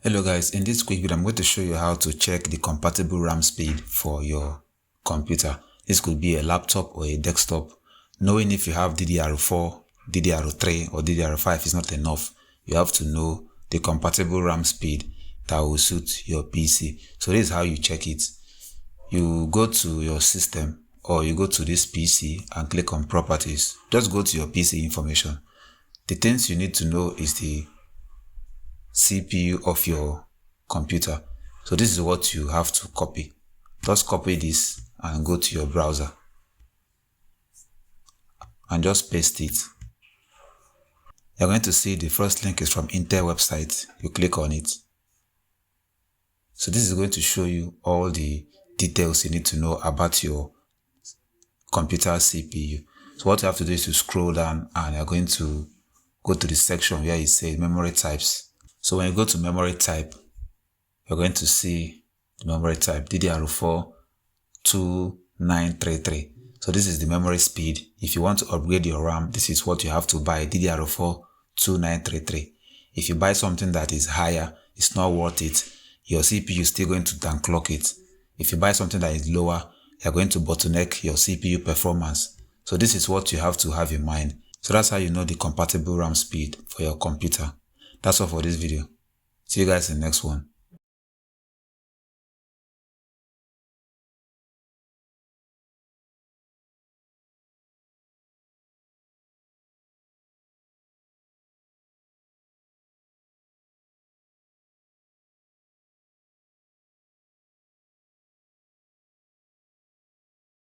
Hello guys, in this quick video I'm going to show you how to check the compatible RAM speed for your computer. This could be a laptop or a desktop. Knowing if you have DDR4, DDR3 or DDR5 is not enough. You have to know the compatible RAM speed that will suit your PC. So this is how you check it. You go to your system or you go to this PC and click on properties. Just go to your PC information. The things you need to know is the CPU of your computer. So this is what you have to copy. Just copy this and go to your browser and just paste it. You're going to see the first link is from Intel website. You click on it. So this is going to show you all the details you need to know about your computer CPU. So what you have to do is to scroll down and you're going to go to the section where it says memory types. So when you go to memory type, you're going to see the memory type DDR4 2933. So this is the memory speed. If you want to upgrade your RAM, this is what you have to buy, DDR4 2933. If you buy something that is higher, it's not worth it. Your CPU is still going to downclock it. If you buy something that is lower, you're going to bottleneck your CPU performance. So this is what you have to have in mind. So that's how you know the compatible RAM speed for your computer. That's all for this video. See you guys in the next one.